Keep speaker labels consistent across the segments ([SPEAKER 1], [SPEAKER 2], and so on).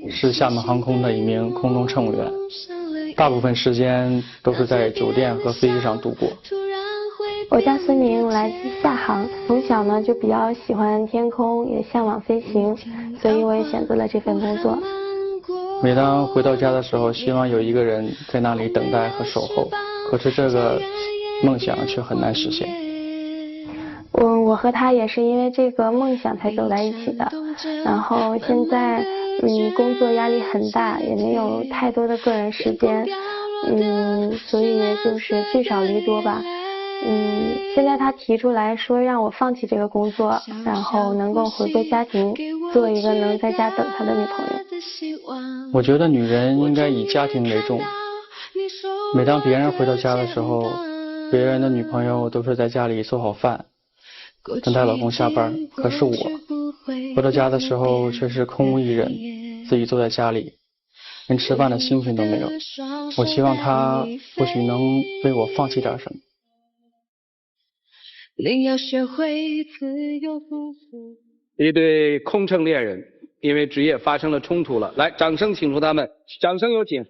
[SPEAKER 1] 是厦门航空的一名空中乘务员，大部分时间都是在酒店和飞机上度过。
[SPEAKER 2] 我叫孙宁，来自厦航，从小呢就比较喜欢天空，也向往飞行，所以我也选择了这份工作。
[SPEAKER 1] 每当回到家的时候，希望有一个人在那里等待和守候，可是这个梦想却很难实现。
[SPEAKER 2] 我和他也是因为这个梦想才走在一起的，然后现在工作压力很大，也没有太多的个人时间，所以就是聚少离多吧。现在他提出来说让我放弃这个工作，然后能够回归家庭，做一个能在家等他的女朋友。
[SPEAKER 1] 我觉得女人应该以家庭为重。每当别人回到家的时候，别人的女朋友都是在家里做好饭，等待老公下班，可是我回到家的时候却是空无一人，自己坐在家里，连吃饭的心情都没有。我希望他或许能为我放弃点什么。
[SPEAKER 3] 一对空乘恋人因为职业发生了冲突了，来，掌声请出他们，掌声有请。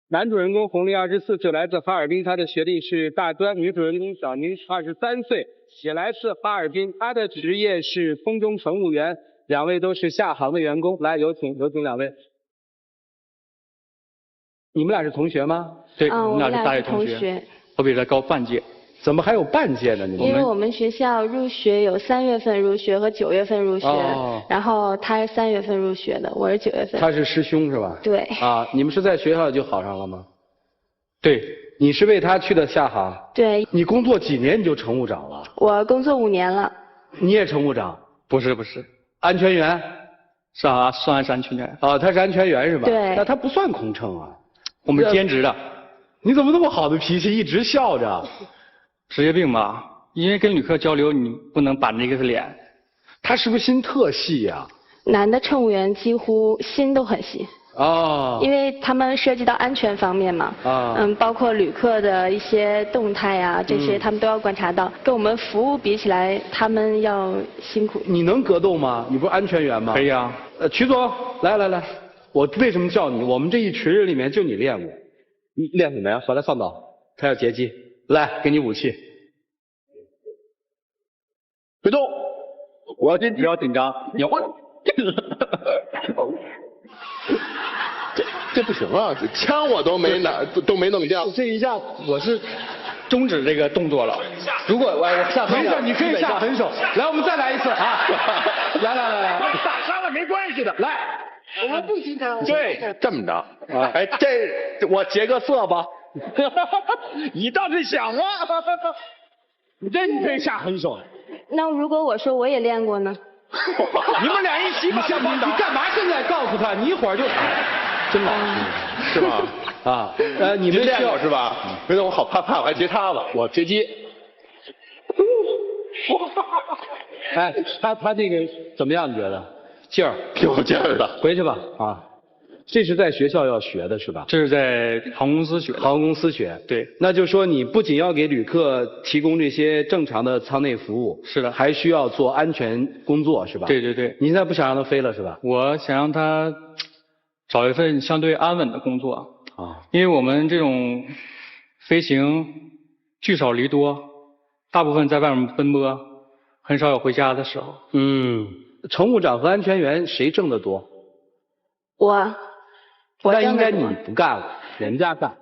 [SPEAKER 3] 男主人公红丽24岁，来自哈尔滨，他的学历是大专；女主人公小宁23岁，也来自哈尔滨，她的职业是空中乘务员，两位都是厦航的员工。来，有请两位。你们俩是同学吗？
[SPEAKER 1] 对，我们俩是大学
[SPEAKER 2] 同学。
[SPEAKER 1] 我比他高半届。
[SPEAKER 3] 怎么还有半届呢？你们？
[SPEAKER 2] 因为我们学校入学有3月份入学和9月份入学，然后他是3月份入学的，我是9月份。
[SPEAKER 3] 他是师兄是吧？
[SPEAKER 2] 对。
[SPEAKER 3] 啊，你们是在学校就好上了吗？
[SPEAKER 1] 对。
[SPEAKER 3] 你是为他去的厦航？
[SPEAKER 2] 对。
[SPEAKER 3] 你工作几年你就乘务长了？
[SPEAKER 2] 我工作5年了。
[SPEAKER 3] 你也乘务长？
[SPEAKER 1] 不是，
[SPEAKER 3] 安全员？
[SPEAKER 1] 是啊，算是安全员。
[SPEAKER 3] 啊，他是安全员是吧？
[SPEAKER 2] 对。
[SPEAKER 3] 那他不算空乘啊？
[SPEAKER 1] 我们兼职的。
[SPEAKER 3] 你怎么那么好的脾气，一直笑着？
[SPEAKER 1] 职业病吧，因为跟旅客交流，你不能板着一个脸。
[SPEAKER 3] 他是不是心特细呀？
[SPEAKER 2] 男的乘务员几乎心都很细。
[SPEAKER 3] 哦。
[SPEAKER 2] 因为他们涉及到安全方面嘛。啊。包括旅客的一些动态啊，这些他们都要观察到。跟我们服务比起来，他们要辛苦。
[SPEAKER 3] 你能格斗吗？你不是安全员吗？
[SPEAKER 1] 可以啊。
[SPEAKER 3] 曲总，来，我为什么叫你？我们这一群人里面就你练过。你练什么呀？把他放倒，他要截击。来，给你武器。别动！我要接机。
[SPEAKER 1] 不要紧张，你要。
[SPEAKER 4] 这不行啊！这枪我都没弄掉。
[SPEAKER 1] 这一下我是终止这个动作了。如果我下狠手，
[SPEAKER 3] 没事，你可以下狠手。来，我们再来一次啊！来，
[SPEAKER 4] 打伤了没关系的。
[SPEAKER 3] 来，
[SPEAKER 4] 我们不经常。
[SPEAKER 3] 对，
[SPEAKER 4] 这么着。哎，这我劫个色吧。
[SPEAKER 3] 你倒是想啊！你可以下狠手。
[SPEAKER 2] 那如果我说我也练过呢？
[SPEAKER 3] 你们俩一起把他绑倒。你干嘛现在告诉他？你一会儿就真老实，是吧？啊，你们
[SPEAKER 4] 练过是吧？没事，我好怕，我还截他了，我截击。
[SPEAKER 3] 哎，他这个怎么样？你觉得劲儿？
[SPEAKER 4] 挺有劲儿的。
[SPEAKER 3] 回去吧啊。这是在学校要学的是吧？
[SPEAKER 1] 这是在航空公司学的。
[SPEAKER 3] 航空公司学，
[SPEAKER 1] 对。
[SPEAKER 3] 那就说你不仅要给旅客提供这些正常的舱内服务，
[SPEAKER 1] 是的，
[SPEAKER 3] 还需要做安全工作是吧？
[SPEAKER 1] 对。
[SPEAKER 3] 你现在不想让他飞了是吧？
[SPEAKER 1] 我想让他找一份相对安稳的工作
[SPEAKER 3] 啊，
[SPEAKER 1] 因为我们这种飞行聚少离多，大部分在外面奔波，很少有回家的时候。
[SPEAKER 3] 乘务长和安全员谁挣得多？那应该你不干了，人家干。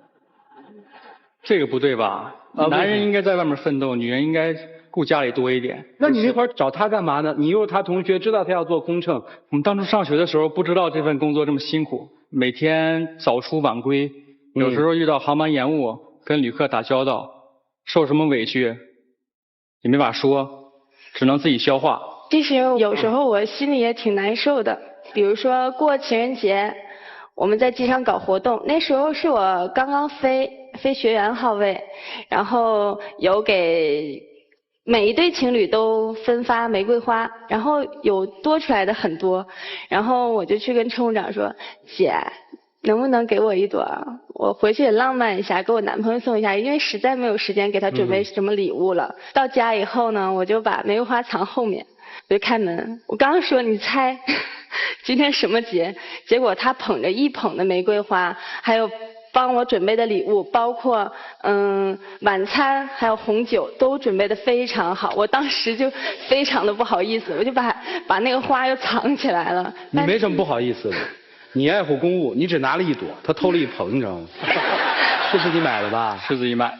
[SPEAKER 1] 这个不对吧？男人应该在外面奋斗，女人应该顾家里多一点。
[SPEAKER 3] 那你那会儿找他干嘛呢？你又是他同学，知道他要做空乘。
[SPEAKER 1] 我们当初上学的时候不知道这份工作这么辛苦，每天早出晚归，有时候遇到航班延误，跟旅客打交道，受什么委屈也没法说，只能自己消化。
[SPEAKER 2] 其实有时候我心里也挺难受的，比如说过情人节。我们在机场搞活动，那时候是我刚刚飞学员号位，然后有给每一对情侣都分发玫瑰花，然后有多出来的很多，然后我就去跟乘务长说，姐，能不能给我一朵？我回去也浪漫一下，给我男朋友送一下，因为实在没有时间给他准备什么礼物了。到家以后呢，我就把玫瑰花藏后面。我就开门，我刚说你猜今天什么节，结果他捧着一捧的玫瑰花，还有帮我准备的礼物，包括晚餐还有红酒都准备的非常好，我当时就非常的不好意思，我就把那个花又藏起来了。
[SPEAKER 3] 你没什么不好意思的，你爱护公物，你只拿了一朵，他偷了一捧，你知道吗？是自己买的吧？
[SPEAKER 1] 是自己买的。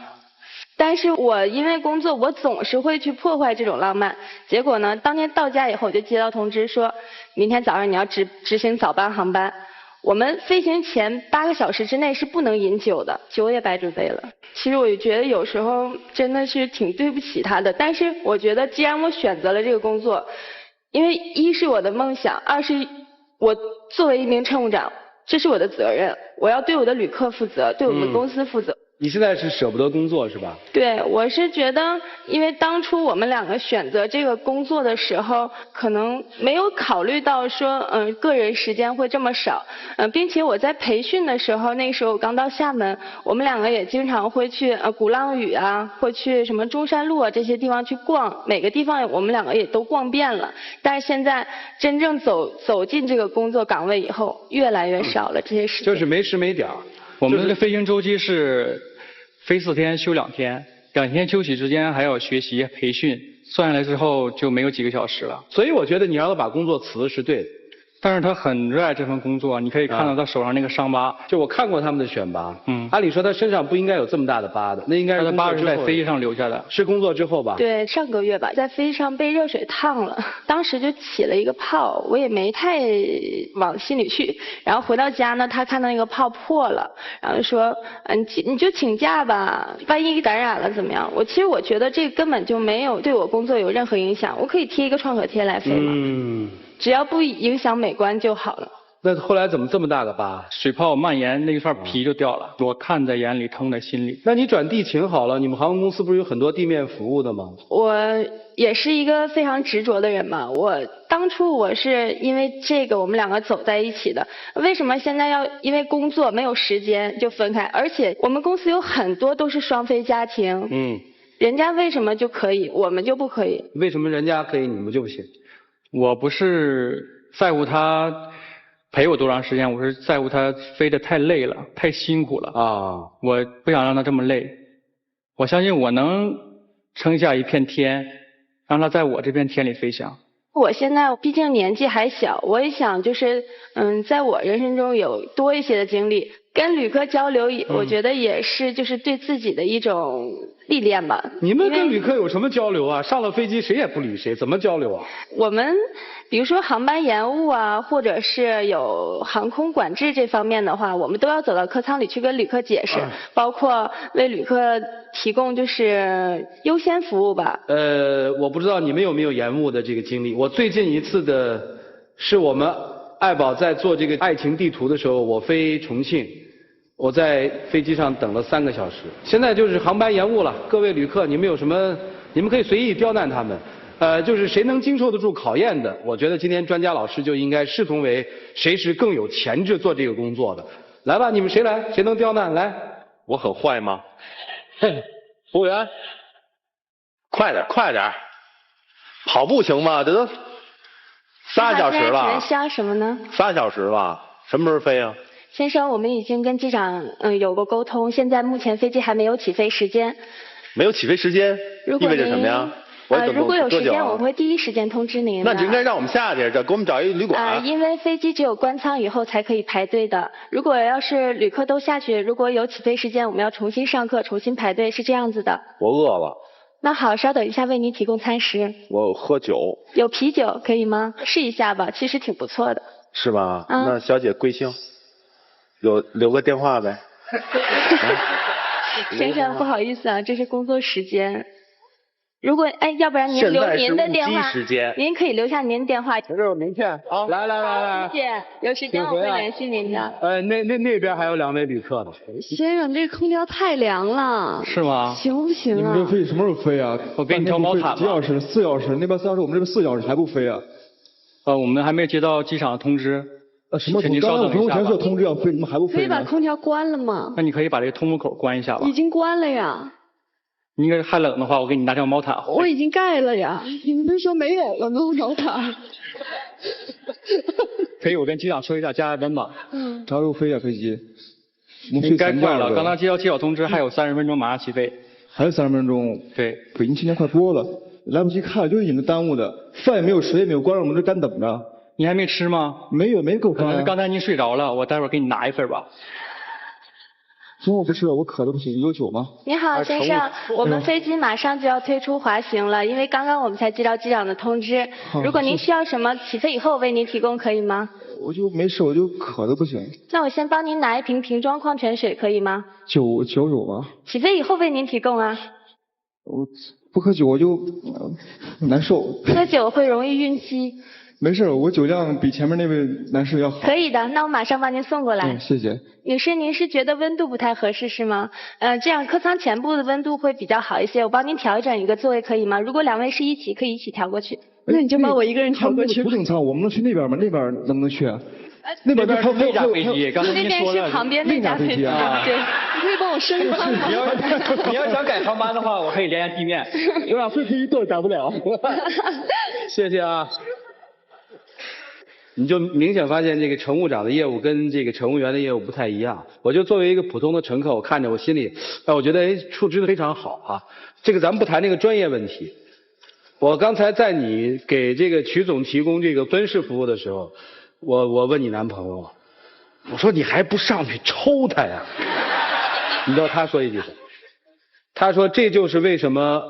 [SPEAKER 2] 但是我因为工作，我总是会去破坏这种浪漫。结果呢，当天到家以后，我就接到通知说，明天早上你要执行早班航班。我们飞行前8个小时之内是不能饮酒的，酒也白准备了。其实我觉得有时候真的是挺对不起他的，但是我觉得既然我选择了这个工作，因为一是我的梦想，二是我作为一名乘务长，这是我的责任，我要对我的旅客负责，对我们公司负责。
[SPEAKER 3] 你现在是舍不得工作是吧？
[SPEAKER 2] 对，我是觉得，因为当初我们两个选择这个工作的时候，可能没有考虑到说，个人时间会这么少，并且我在培训的时候，那时候我刚到厦门，我们两个也经常会去鼓浪屿啊，会去什么中山路啊这些地方去逛，每个地方我们两个也都逛遍了。但是现在真正走进这个工作岗位以后，越来越少了这些时间。
[SPEAKER 3] 就是没时没点儿。
[SPEAKER 1] 我们的飞行周期是飞4天休2天，2天休息之间还要学习培训，算下来之后就没有几个小时了。
[SPEAKER 3] 所以我觉得你让他把工作辞是对的。
[SPEAKER 1] 但是他很热爱这份工作，你可以看到他手上那个伤疤。
[SPEAKER 3] 就我看过他们的选拔，按理说他身上不应该有这么大的疤的，那应该是
[SPEAKER 1] 他的疤是在飞机上留下的。
[SPEAKER 3] 是工作之后吧？
[SPEAKER 2] 对，上个月吧，在飞机上被热水烫了，当时就起了一个泡，我也没太往心里去。然后回到家呢，他看到那个泡破了，然后说，你就请假吧，万一感染了怎么样？其实我觉得这根本就没有对我工作有任何影响，我可以贴一个创可贴来飞嘛。只要不影响美观就好了。
[SPEAKER 3] 那后来怎么这么大个疤？
[SPEAKER 1] 水泡蔓延，那一块皮就掉了。我看在眼里，疼在心里。
[SPEAKER 3] 那你转地勤好了，你们航空公司不是有很多地面服务的吗？
[SPEAKER 2] 我也是一个非常执着的人嘛。当初我是因为这个我们两个走在一起的。为什么现在要因为工作没有时间就分开？而且我们公司有很多都是双飞家庭。人家为什么就可以，我们就不可以？
[SPEAKER 3] 为什么人家可以，你们就不行？
[SPEAKER 1] 我不是在乎他陪我多长时间，我是在乎他飞得太累了，太辛苦了啊！我不想让他这么累，我相信我能撑下一片天，让他在我这片天里飞翔。
[SPEAKER 2] 我现在毕竟年纪还小，我也想就是在我人生中有多一些的经历，跟旅客交流，我觉得也是就是对自己的一种历练吧。
[SPEAKER 3] 你们跟旅客有什么交流啊？上了飞机谁也不理谁，怎么交流啊？
[SPEAKER 2] 我们比如说航班延误啊，或者是有航空管制这方面的话，我们都要走到客舱里去跟旅客解释，包括为旅客提供就是优先服务吧。
[SPEAKER 3] 我不知道你们有没有延误的这个经历。我最近一次的是我们爱宝在做这个爱情地图的时候，我飞重庆，我在飞机上等了3个小时。现在就是航班延误了，各位旅客，你们有什么？你们可以随意刁难他们。就是谁能经受得住考验的，我觉得今天专家老师就应该视同为谁是更有潜质做这个工作的。来吧，你们谁来？谁能刁难？来。
[SPEAKER 4] 我很坏吗？服务员，快点，快点，跑步行吗？这都3小时了。
[SPEAKER 2] 瞎什么呢
[SPEAKER 4] ？3小时了，什么时候飞啊？
[SPEAKER 2] 先生，我们已经跟机长有过沟通，现在目前飞机还没有起飞时间。
[SPEAKER 4] 没有起飞时间，意味着什么呀？
[SPEAKER 2] 如果有时间，我会第一时间通知您的。
[SPEAKER 4] 那你应该让我们下去，给我们找一旅馆。
[SPEAKER 2] 因为飞机只有关舱以后才可以排队的。如果要是旅客都下去，如果有起飞时间，我们要重新上课，重新排队，是这样子的。
[SPEAKER 4] 我饿了。
[SPEAKER 2] 那好，稍等一下，为您提供餐食。
[SPEAKER 4] 我喝酒。
[SPEAKER 2] 有啤酒可以吗？试一下吧，其实挺不错的。
[SPEAKER 4] 是吗？那小姐贵姓？留个电话呗。
[SPEAKER 2] 先生，不好意思啊，这是工作时间。如果要不然您留您的电话，您可以留下您的电话。
[SPEAKER 3] 这有名片啊，来，
[SPEAKER 2] 谢谢，有时间我会联系您的。
[SPEAKER 3] 那边还有2位旅客呢。
[SPEAKER 5] 先生，这空调太凉了。
[SPEAKER 1] 是吗？
[SPEAKER 5] 行不行啊？
[SPEAKER 6] 你们这飞什么时候飞啊？
[SPEAKER 1] 我给你调毛毯吧。
[SPEAKER 6] 几小时？4小时，那边3小时，我们这边4小时还不飞啊？
[SPEAKER 1] 我们还没接到机场的通知。
[SPEAKER 6] 什么通知？刚才我朋友圈是通知要飞，你们还不飞？
[SPEAKER 5] 可以把空调关了吗？
[SPEAKER 1] 那你可以把这个通风口关一下吧。
[SPEAKER 5] 已经关了呀。
[SPEAKER 1] 你应该害冷的话，我给你拿条毛毯。
[SPEAKER 5] 我已经盖了呀，你们不是说没有了吗？毛毯。
[SPEAKER 1] 可以，我跟机长说一下加温吧。
[SPEAKER 6] 啥时候飞呀飞机？
[SPEAKER 1] 应该快了，刚刚接到机长通知，还有30分钟马上起飞。
[SPEAKER 6] 还有30分钟。
[SPEAKER 1] 对。
[SPEAKER 6] 北京青年快播了，来不及看，就是你们耽误的。饭也没有，水也没有，光让我们这干等着。
[SPEAKER 1] 你还没吃吗？
[SPEAKER 6] 没有，没给我发。
[SPEAKER 1] 可能是刚才您睡着了，我待会儿给你拿一份吧。
[SPEAKER 6] 中午不吃了，我渴的不行，有酒吗？
[SPEAKER 2] 你好，先生，我们飞机马上就要退出滑行了，因为刚刚我们才接到机长的通知。如果您需要什么，起飞以后为您提供，可以吗？
[SPEAKER 6] 我就没事，我就渴的不行。
[SPEAKER 2] 那我先帮您拿一瓶瓶装矿泉水，可以吗？
[SPEAKER 6] 酒有吗？
[SPEAKER 2] 起飞以后为您提供啊。
[SPEAKER 6] 我不喝酒我就难受。
[SPEAKER 2] 喝酒会容易晕机。
[SPEAKER 6] 没事，我酒量比前面那位男士要好。
[SPEAKER 2] 可以的，那我马上帮您送过来。
[SPEAKER 6] 谢谢。
[SPEAKER 2] 女士，您是觉得温度不太合适是吗？这样客舱前部的温度会比较好一些，我帮您调整一个座位可以吗？如果2位是一起，可以一起调过去。
[SPEAKER 5] 那你就帮我一个人调过去。
[SPEAKER 6] 头等舱，我们能去那边吗？那边能不能去啊？
[SPEAKER 1] 那边还有那架飞机，刚才您说了。
[SPEAKER 2] 那边是旁边那架飞机啊。对，
[SPEAKER 5] 你可以帮我升舱吗？
[SPEAKER 1] 你要想改航班的话，我可以连下地面。
[SPEAKER 6] 有俩飞机都改不了。
[SPEAKER 3] 谢谢啊。你就明显发现这个乘务长的业务跟这个乘务员的业务不太一样。我就作为一个普通的乘客，我看着我心里，我觉得处置的非常好啊。这个咱们不谈这个专业问题。我刚才在你给这个曲总提供这个蹲式服务的时候，我问你男朋友，我说你还不上去抽他呀？你知道他说一句什么？他说这就是为什么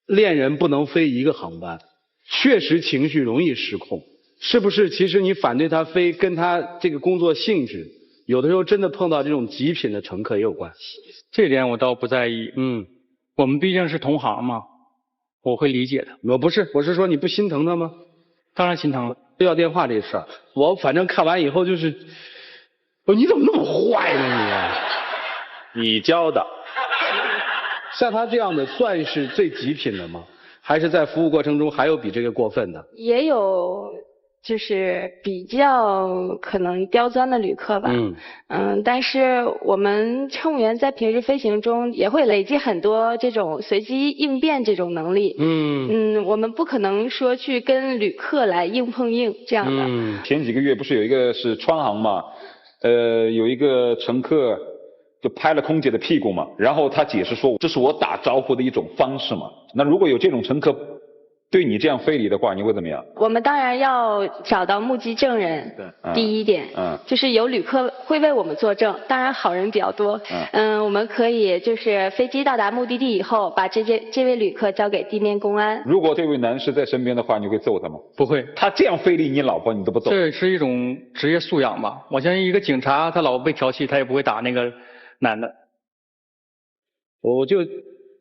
[SPEAKER 3] 恋人不能飞一个航班，确实情绪容易失控。是不是其实你反对他飞跟他这个工作性质，有的时候真的碰到这种极品的乘客也有关系。
[SPEAKER 1] 这点我倒不在意。我们毕竟是同行嘛，我会理解的。
[SPEAKER 3] 我是说你不心疼他吗？
[SPEAKER 1] 当然心疼了。
[SPEAKER 3] 要电话这事儿，我反正看完以后就是，你怎么那么坏呢
[SPEAKER 4] 你教的。
[SPEAKER 3] 像他这样的算是最极品的吗？还是在服务过程中还有比这个过分的？
[SPEAKER 2] 也有。就是比较可能刁钻的旅客吧，但是我们乘务员在平时飞行中也会累积很多这种随机应变这种能力，我们不可能说去跟旅客来硬碰硬这样的。
[SPEAKER 7] 前几个月不是有一个是川航嘛，有一个乘客就拍了空姐的屁股嘛，然后他解释说这是我打招呼的一种方式嘛，那如果有这种乘客对你这样非礼的话，你会怎么样？
[SPEAKER 2] 我们当然要找到目击证人，第一点，就是有旅客会为我们作证，当然好人比较多，我们可以就是飞机到达目的地以后，把这位旅客交给地面公安。
[SPEAKER 7] 如果这位男士在身边的话，你会揍他吗？
[SPEAKER 1] 不会。
[SPEAKER 7] 他这样非礼你老婆，你都不揍？
[SPEAKER 1] 这是一种职业素养吧。我相信一个警察，他老婆被调戏，他也不会打那个男的。
[SPEAKER 3] 我就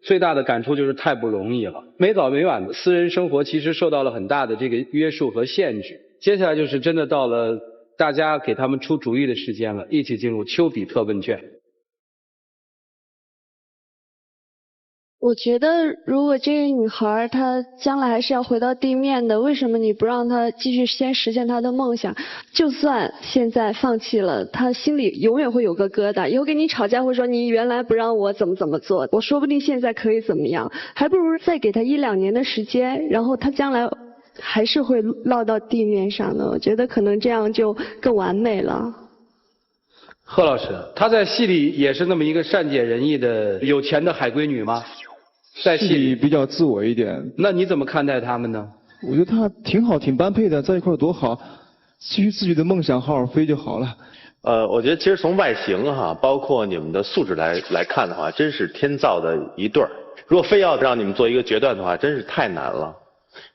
[SPEAKER 3] 最大的感触就是太不容易了，没早没晚的私人生活其实受到了很大的这个约束和限制。接下来就是真的到了大家给他们出主意的时间了，一起进入丘比特问卷。
[SPEAKER 5] 我觉得如果这个女孩她将来还是要回到地面的，为什么你不让她继续先实现她的梦想？就算现在放弃了，她心里永远会有个疙瘩，以后跟你吵架会说你原来不让我怎么做，我说不定现在可以怎么样，还不如再给她1-2年的时间，然后她将来还是会落到地面上的。我觉得可能这样就更完美了。
[SPEAKER 3] 贺老师，她在戏里也是那么一个善解人意的有钱的海归女吗？在戏里
[SPEAKER 6] 比较自我一点。
[SPEAKER 3] 那你怎么看待他们呢？
[SPEAKER 6] 我觉得她挺好，挺般配的，在一块多好，基于自己的梦想好好飞就好了。
[SPEAKER 4] 我觉得其实从外形包括你们的素质来看的话，真是天造的一对儿。如果非要让你们做一个决断的话，真是太难了。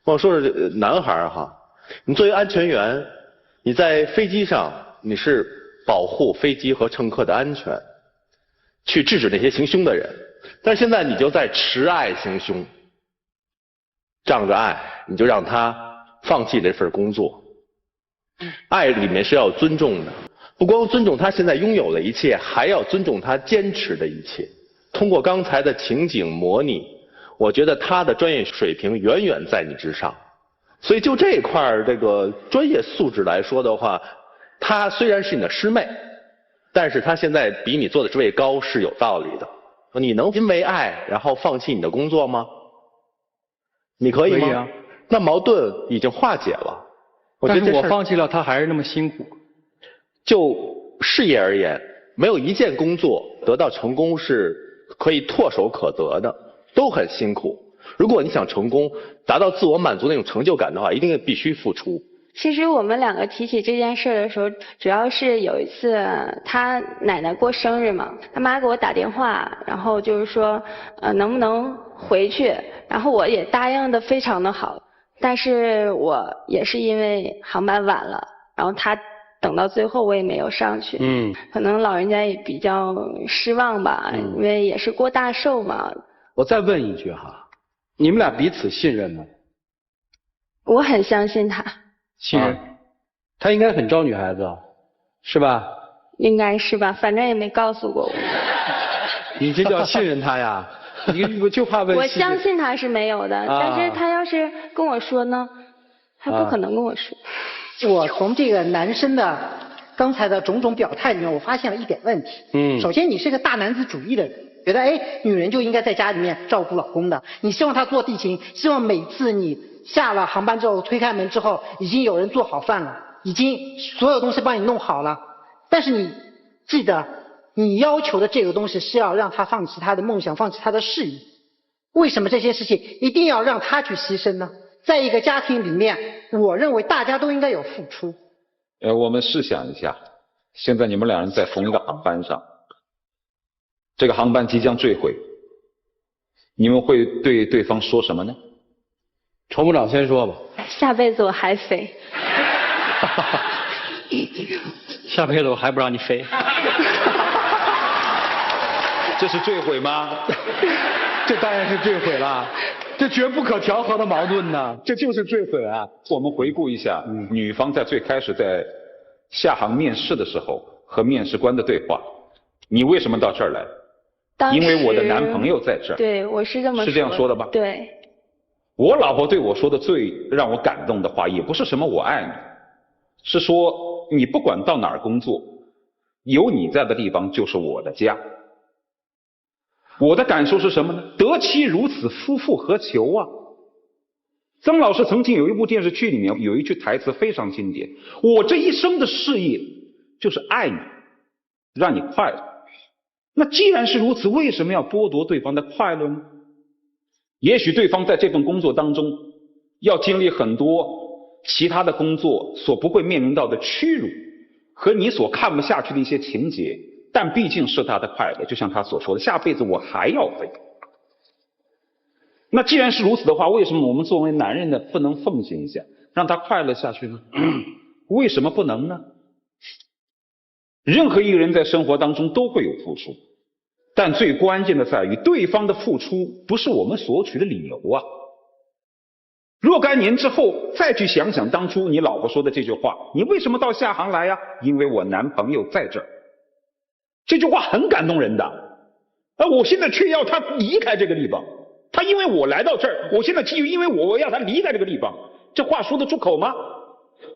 [SPEAKER 4] 我说是男孩你作为安全员，你在飞机上你是保护飞机和乘客的安全，去制止那些行凶的人。但是现在你就在持爱行凶，仗着爱你就让他放弃这份工作。爱里面是要尊重的，不光尊重他现在拥有的一切，还要尊重他坚持的一切。通过刚才的情景模拟，我觉得他的专业水平远远在你之上。所以就这一块这个专业素质来说的话，他虽然是你的师妹，但是他现在比你做的职位高是有道理的。你能因为爱然后放弃你的工作吗？你可以吗？
[SPEAKER 1] 可以啊。
[SPEAKER 4] 那矛盾已经化解了。
[SPEAKER 1] 但是我放弃了，他还是那么辛苦。
[SPEAKER 4] 就事业而言，没有一件工作得到成功是可以唾手可得的，都很辛苦。如果你想成功，达到自我满足那种成就感的话，一定必须付出。
[SPEAKER 2] 其实我们两个提起这件事的时候，主要是有一次他奶奶过生日嘛，他妈给我打电话，然后就是说能不能回去，然后我也答应的非常的好，但是我也是因为航班晚了，然后他等到最后我也没有上去，可能老人家也比较失望吧，因为也是过大寿嘛。
[SPEAKER 3] 我再问一句哈，你们俩彼此信任吗？
[SPEAKER 2] 我很相信他。
[SPEAKER 3] 信任，他应该很招女孩子，是吧？
[SPEAKER 2] 应该是吧，反正也没告诉过我。
[SPEAKER 3] 你这叫信任他呀？你就怕问。
[SPEAKER 2] 我相信他是没有的，但是他要是跟我说呢，他不可能跟我说。
[SPEAKER 8] 我从这个男生的刚才的种种表态里面，我发现了一点问题。首先你是个大男子主义的人，觉得女人就应该在家里面照顾老公的，你希望他做地勤，希望每次你下了航班之后推开门之后，已经有人做好饭了，已经所有东西帮你弄好了。但是你记得，你要求的这个东西是要让他放弃他的梦想，放弃他的事业。为什么这些事情一定要让他去牺牲呢？在一个家庭里面，我认为大家都应该有付出。
[SPEAKER 7] 我们试想一下，现在你们两人在同一个航班上，这个航班即将坠毁，你们会对对方说什么呢？
[SPEAKER 3] 程部长先说吧。
[SPEAKER 2] 下辈子我还飞。
[SPEAKER 1] 下辈子我还不让你飞。
[SPEAKER 7] 这是坠毁吗？
[SPEAKER 3] 这当然是坠毁了，这绝不可调和的矛盾呢，这就是坠毁啊。
[SPEAKER 7] 我们回顾一下，女方在最开始在下航面试的时候和面试官的对话，你为什么到这儿来？因为我的男朋友在这儿。
[SPEAKER 2] 对，我是这么说的。
[SPEAKER 7] 是这样说的吧？
[SPEAKER 2] 对。
[SPEAKER 7] 我老婆对我说的最让我感动的话，也不是什么我爱你，是说你不管到哪儿工作，有你在的地方就是我的家。我的感受是什么呢？得妻如此，夫复何求啊？曾老师曾经有一部电视剧里面有一句台词非常经典，我这一生的事业就是爱你，让你快乐。那既然是如此，为什么要剥夺对方的快乐呢？也许对方在这份工作当中要经历很多其他的工作所不会面临到的屈辱和你所看不下去的一些情节，但毕竟是他的快乐，就像他所说的，下辈子我还要飞。那既然是如此的话，为什么我们作为男人的不能奉献一下，让他快乐下去呢？为什么不能呢？任何一个人在生活当中都会有付出，但最关键的在于对方的付出不是我们索取的理由啊。若干年之后再去想想当初你老婆说的这句话，你为什么到下航来呀？因为我男朋友在这儿。这句话很感动人的，我现在却要他离开这个地方，他因为我来到这儿，我现在因为我要他离开这个地方，这话说得出口吗？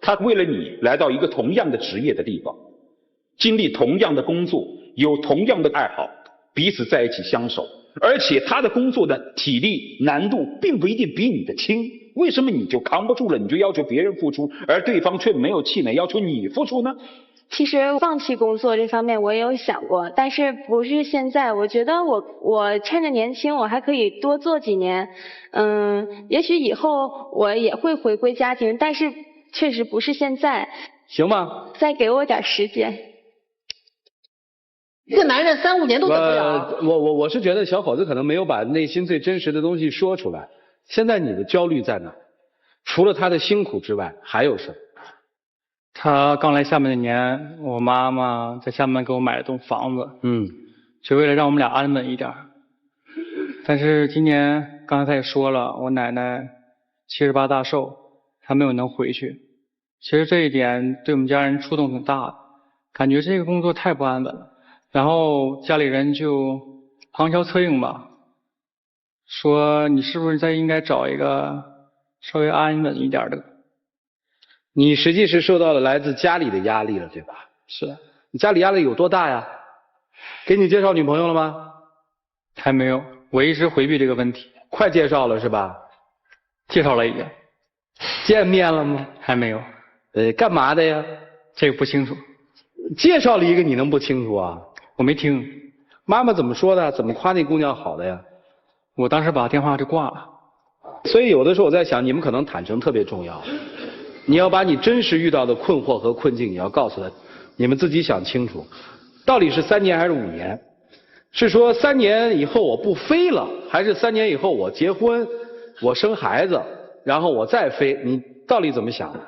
[SPEAKER 7] 他为了你来到一个同样的职业的地方，经历同样的工作，有同样的爱好，彼此在一起相守，而且他的工作的体力难度并不一定比你的轻，为什么你就扛不住了，你就要求别人付出，而对方却没有气馁要求你付出呢？
[SPEAKER 2] 其实放弃工作这方面我也有想过，但是不是现在，我觉得我趁着年轻，我还可以多做几年，也许以后我也会回归家庭，但是确实不是现在。
[SPEAKER 3] 行吗？
[SPEAKER 2] 再给我点时间。
[SPEAKER 8] 一个男人3、5年都等不了。
[SPEAKER 3] 我是觉得小伙子可能没有把内心最真实的东西说出来。现在你的焦虑在哪？除了他的辛苦之外，还有什么？
[SPEAKER 1] 他刚来厦门那年，我妈妈在厦门给我买了栋房子，就为了让我们俩安稳一点。但是今年刚才他也说了，我奶奶78大寿，她没有能回去。其实这一点对我们家人触动挺大的，感觉这个工作太不安稳了。然后家里人就旁敲侧应吧，说你是不是再应该找一个稍微安稳一点的。
[SPEAKER 3] 你实际是受到了来自家里的压力了，对吧？
[SPEAKER 1] 是的。
[SPEAKER 3] 你家里压力有多大呀？给你介绍女朋友了吗？
[SPEAKER 1] 还没有，我一直回避这个问题。
[SPEAKER 3] 快介绍了是吧？
[SPEAKER 1] 介绍了一个。
[SPEAKER 3] 见面了吗？
[SPEAKER 1] 还没有。
[SPEAKER 3] 干嘛的呀？
[SPEAKER 1] 这个不清楚。
[SPEAKER 3] 介绍了一个你能不清楚啊？
[SPEAKER 1] 我没听。
[SPEAKER 3] 妈妈怎么说的？怎么夸那姑娘好的呀？
[SPEAKER 1] 我当时把电话就挂了。
[SPEAKER 3] 所以有的时候我在想，你们可能坦诚特别重要。你要把你真实遇到的困惑和困境，你要告诉他，你们自己想清楚，到底是3年还是5年？是说3年以后我不飞了，还是3年以后我结婚，我生孩子，然后我再飞？你到底怎么想的？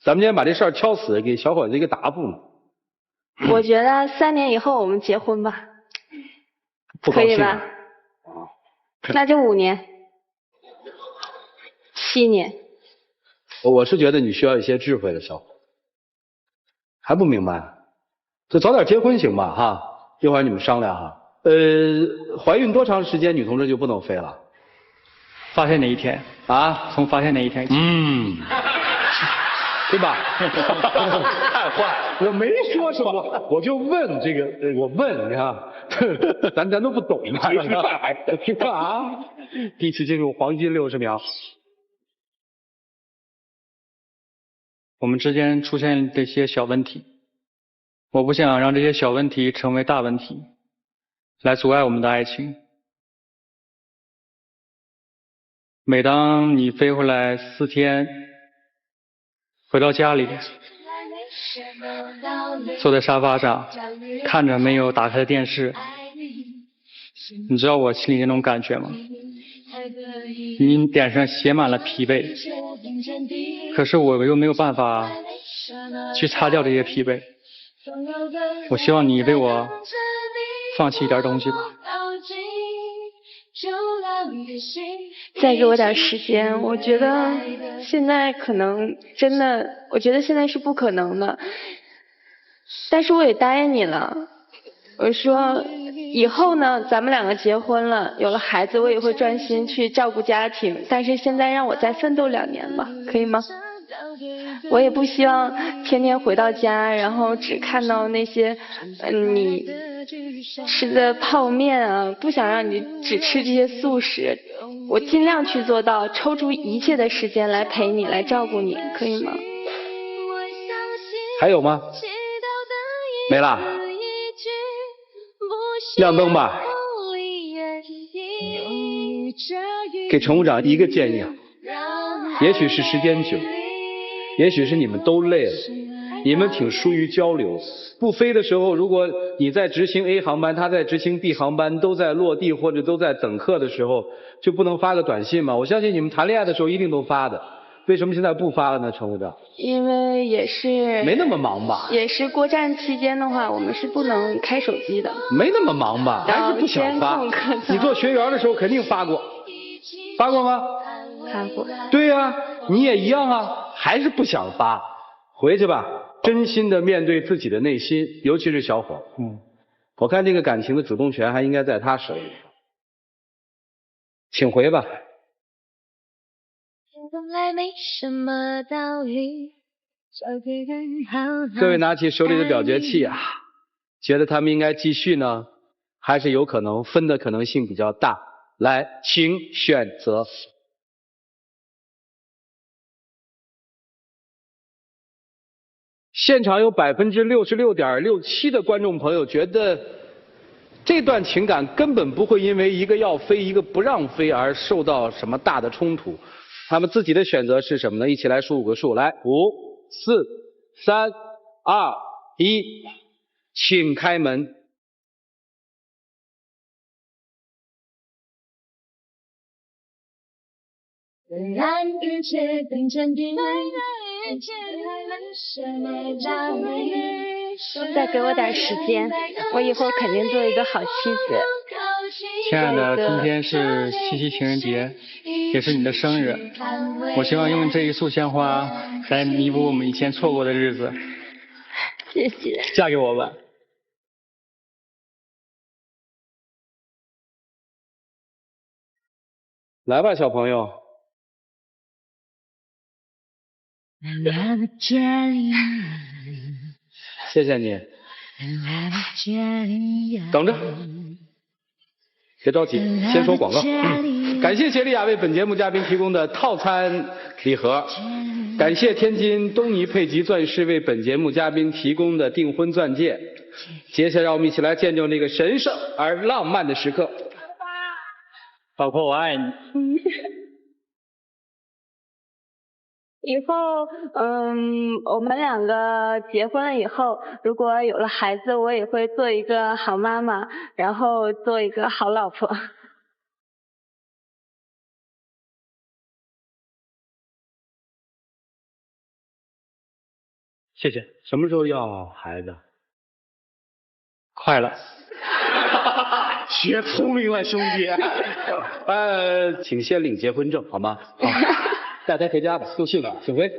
[SPEAKER 3] 咱们今天把这事儿敲死，给小伙子一个答复嘛。
[SPEAKER 2] 我觉得3年以后我们结婚吧，可以吧？那就5年、7年。
[SPEAKER 3] 我是觉得你需要一些智慧的小伙，还不明白？就早点结婚行吧？哈，一会儿你们商量哈。怀孕多长时间女同志就不能飞了？
[SPEAKER 1] 发现那一天
[SPEAKER 3] 啊？
[SPEAKER 1] 从发现那一天起。
[SPEAKER 3] 对吧？太坏！我没说什么，我就问这个，我问你看，咱都不懂嘛。干啥？第一次进入黄金60秒。
[SPEAKER 1] 我们之间出现这些小问题，我不想让这些小问题成为大问题，来阻碍我们的爱情。每当你飞回来4天，回到家里，坐在沙发上，看着没有打开的电视，你知道我心里那种感觉吗？你脸上写满了疲惫，可是我又没有办法去擦掉这些疲惫。我希望你为我放弃一点东西吧。
[SPEAKER 2] 再给我点时间，我觉得现在可能真的，我觉得现在是不可能的。但是我也答应你了，我说以后呢，咱们2个结婚了，有了孩子，我也会专心去照顾家庭。但是现在让我再奋斗2年吧，可以吗？我也不希望天天回到家，然后只看到那些你吃的泡面啊，不想让你只吃这些素食。我尽量去做到，抽出一切的时间来陪你，来照顾你，可以吗？
[SPEAKER 3] 还有吗？没了。亮灯吧。给乘务长一个建议啊，也许是时间久，也许是你们都累了，你们挺疏于交流。不飞的时候，如果你在执行 A 航班，他在执行 B 航班，都在落地或者都在等客的时候，就不能发个短信吗？我相信你们谈恋爱的时候一定都发的，为什么现在不发了呢？乘务长？
[SPEAKER 2] 因为也是
[SPEAKER 3] 没那么忙吧？
[SPEAKER 2] 也是过站期间的话，我们是不能开手机的。
[SPEAKER 3] 没那么忙吧？还是不想发？你做学员的时候肯定发过，发过吗？
[SPEAKER 2] 发过。
[SPEAKER 3] 对呀，你也一样啊，还是不想发。回去吧，真心的面对自己的内心，尤其是小伙。我看这个感情的主动权还应该在他手里。请回吧。各位拿起手里的表决器啊，觉得他们应该继续呢，还是有可能分的可能性比较大？来，请选择。现场有66.67%的观众朋友觉得这段情感根本不会因为一个要飞一个不让飞而受到什么大的冲突。他们自己的选择是什么呢？一起来数5个数，来，5、4、3、2、1，请开门。
[SPEAKER 2] 再给我点时间，我以后肯定做一个好妻子。
[SPEAKER 1] 亲爱的，今天是七夕情人节，也是你的生日。我希望用这一束鲜花来弥补我们以前错过的日子。
[SPEAKER 2] 谢谢。
[SPEAKER 1] 嫁给我吧。
[SPEAKER 3] 来吧，小朋友。谢谢你。等着。别着急，先说广告。感谢协力雅为本节目嘉宾提供的套餐礼盒，感谢天津东尼佩吉钻饰为本节目嘉宾提供的订婚钻戒。接下来让我们一起来见证这个神圣而浪漫的时刻。
[SPEAKER 1] 老婆，我爱你。
[SPEAKER 2] 以后，我们两个结婚了以后，如果有了孩子，我也会做一个好妈妈，然后做一个好老婆。
[SPEAKER 1] 谢谢。
[SPEAKER 3] 什么时候要孩子？
[SPEAKER 1] 快了。
[SPEAKER 3] 学聪明了，兄弟。请先领结婚证好吗？好，带他回家吧，就去哪儿？小飞。